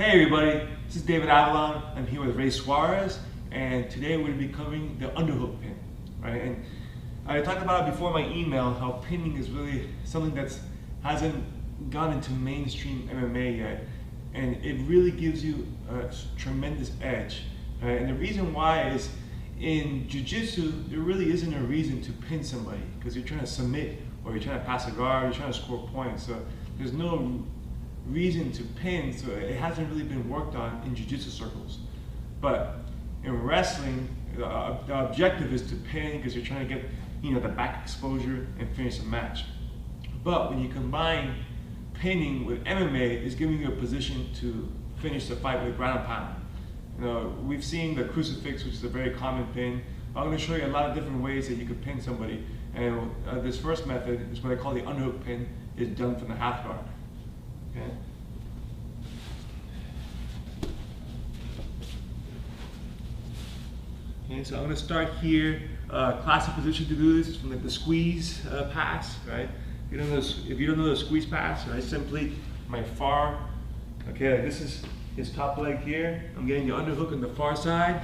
Hey everybody, this is David Avellan. I'm here with Ray Suarez, and today we're going to be covering the underhook pin, right? And I talked about it before in my email how pinning is really something that hasn't gone into mainstream MMA yet, and it really gives you a tremendous edge, right? And the reason why is in jiu-jitsu there really isn't a reason to pin somebody because you're trying to submit or you're trying to pass a guard, you're trying to score points. So there's no reason to pin, so it hasn't really been worked on in jiu-jitsu circles. But in wrestling, the objective is to pin because you're trying to get the back exposure and finish the match. But when you combine pinning with MMA, it's giving you a position to finish the fight with ground and pound. We've seen the crucifix, which is a very common pin. I'm going to show you a lot of different ways that you could pin somebody. And this first method is what I call the underhook pin. It's done from the half guard. Okay, so I'm going to start here. Classic position to do this is from the squeeze pass, right? If you don't know the squeeze pass, right? Simply my far, okay, like this is his top leg here. I'm getting the underhook on the far side,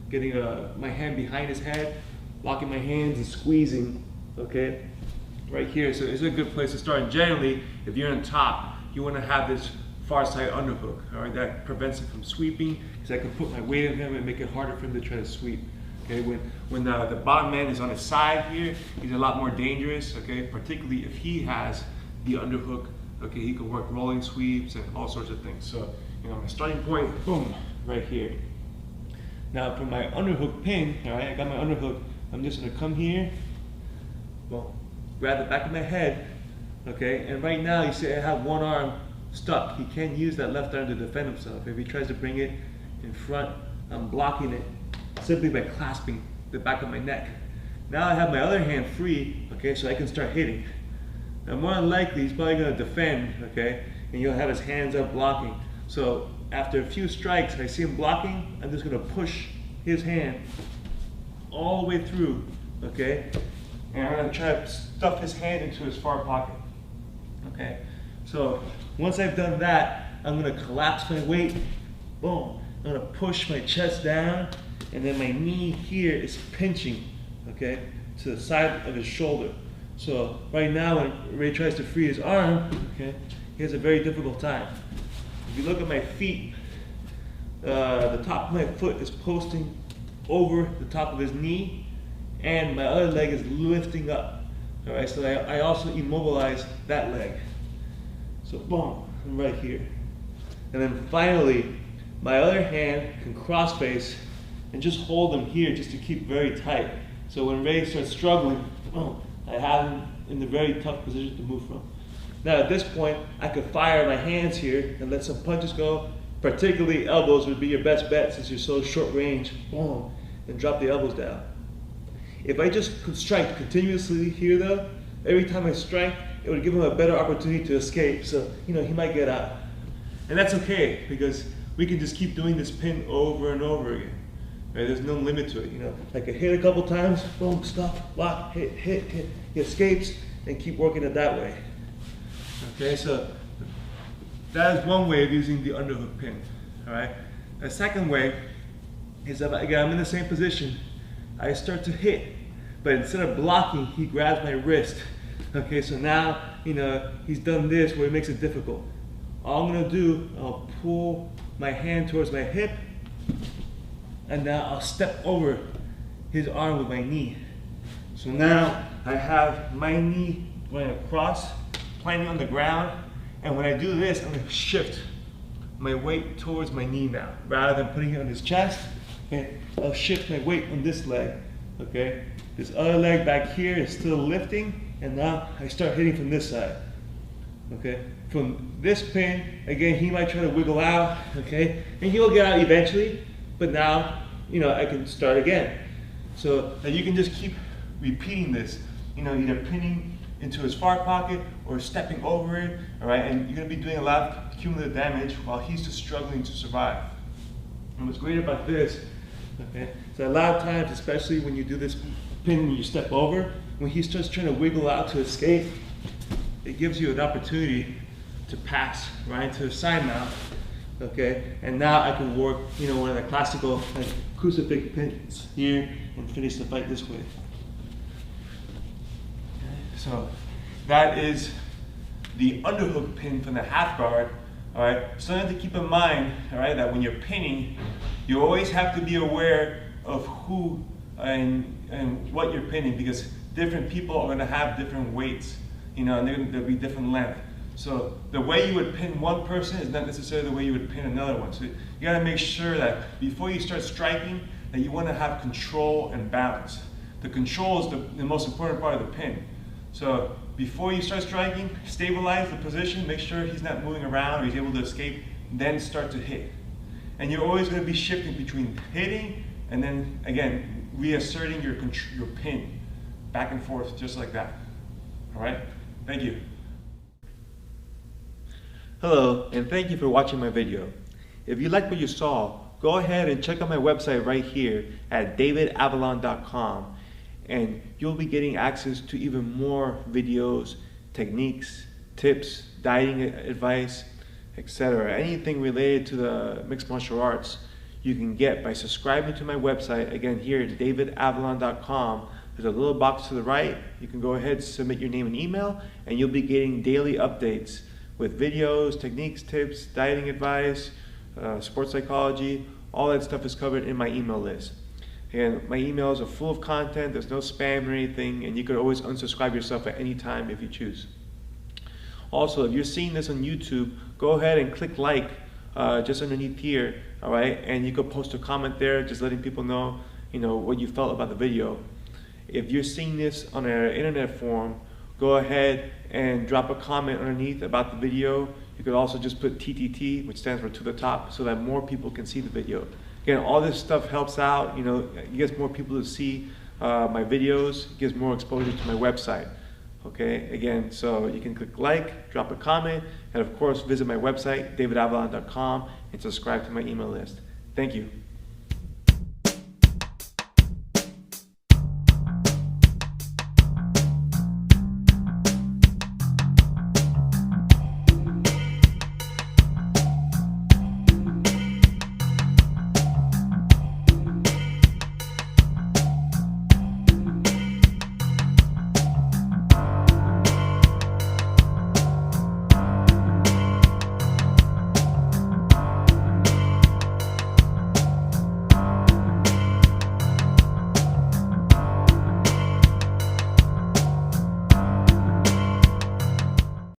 getting my hand behind his head, locking my hands and squeezing, okay, right here. So it's a good place to start. And generally, if you're on top, you want to have this far side underhook, all right? That prevents it from sweeping because I can put my weight on him and make it harder for him to try to sweep. Okay, when the bottom man is on his side here, he's a lot more dangerous, okay? Particularly if he has the underhook, okay? He can work rolling sweeps and all sorts of things. So, my starting point, boom, right here. Now for my underhook pin, all right, I got my underhook. I'm just gonna come here, well, grab the back of my head, okay? And right now, you see I have one arm stuck. He can't use that left arm to defend himself. If he tries to bring it in front, I'm blocking it simply by clasping the back of my neck. Now I have my other hand free, okay, so I can start hitting. Now more than likely, he's probably gonna defend, okay? And you'll have his hands up blocking. So after a few strikes, I see him blocking, I'm just gonna push his hand all the way through, okay? And I'm gonna try to stuff his hand into his far pocket, okay? So once I've done that, I'm gonna collapse my weight, boom. I'm gonna push my chest down, and then my knee here is pinching, okay, to the side of his shoulder. So right now when Ray tries to free his arm, okay, he has a very difficult time. If you look at my feet, the top of my foot is posting over the top of his knee, and my other leg is lifting up. All right, so I also immobilize that leg. So boom, I'm right here. And then finally, my other hand can cross face and just hold him here just to keep very tight. So when Ray starts struggling, boom, I have him in the very tough position to move from. Now at this point, I could fire my hands here and let some punches go. Particularly elbows would be your best bet since you're so short range. Boom, and drop the elbows down. If I just could strike continuously here though, every time I strike, it would give him a better opportunity to escape. So, he might get out. And that's okay, because we can just keep doing this pin over and over again. Right? There's no limit to it. Like I hit a couple times, boom, stop, block, hit, hit, hit. He escapes, and keep working it that way. Okay, so that is one way of using the underhook pin. All right. The second way is that again, I'm in the same position. I start to hit, but instead of blocking, he grabs my wrist. Okay, so now, he's done this where it makes it difficult. All I'm gonna do, I'll pull my hand towards my hip, and now I'll step over his arm with my knee. So now I have my knee going across, planting on the ground, and when I do this, I'm gonna shift my weight towards my knee now. Rather than putting it on his chest, okay, I'll shift my weight on this leg, okay? This other leg back here is still lifting, and now I start hitting from this side, okay? From this pin, again, he might try to wiggle out, okay? And he'll get out eventually, but now, I can start again. So you can just keep repeating this, either pinning into his far pocket or stepping over it, all right? And you're gonna be doing a lot of cumulative damage while he's just struggling to survive. And what's great about this, okay, so a lot of times, especially when you do this pin and you step over, when he starts trying to wiggle out to escape, it gives you an opportunity to pass right into the side mount, Okay, and now I can work, one of the classical like crucifix pins here and finish the fight this way. Okay, so that is the underhook pin from the half guard. All right, something to keep in mind. All right, that when you're pinning, you always have to be aware of who and what you're pinning, because different people are going to have different weights, and there'll be different length. So the way you would pin one person is not necessarily the way you would pin another one. So you got to make sure that before you start striking, that you want to have control and balance. The control is the most important part of the pin. So before you start striking, stabilize the position, make sure he's not moving around or he's able to escape, then start to hit. And you're always going to be shifting between hitting and then, again, reasserting your pin back and forth just like that. All right? Thank you. Hello, and thank you for watching my video. If you liked what you saw, go ahead and check out my website right here at davidavellan.com, and you'll be getting access to even more videos, techniques, tips, dieting advice, etc. Anything related to the mixed martial arts you can get by subscribing to my website. Again, here at davidavellan.com. There's a little box to the right. You can go ahead, submit your name and email, and you'll be getting daily updates with videos, techniques, tips, dieting advice, sports psychology. All that stuff is covered in my email list. And my emails are full of content. There's no spam or anything, and you could always unsubscribe yourself at any time if you choose. Also, if you're seeing this on YouTube, go ahead and click like just underneath here, all right? And you could post a comment there, just letting people know, what you felt about the video. If you're seeing this on an internet forum, go ahead and drop a comment underneath about the video. You could also just put TTT, which stands for to the top, so that more people can see the video. Again, all this stuff helps out, it gets more people to see my videos, it gives more exposure to my website. Okay, again, so you can click like, drop a comment, and of course visit my website, davidavellan.com, and subscribe to my email list. Thank you.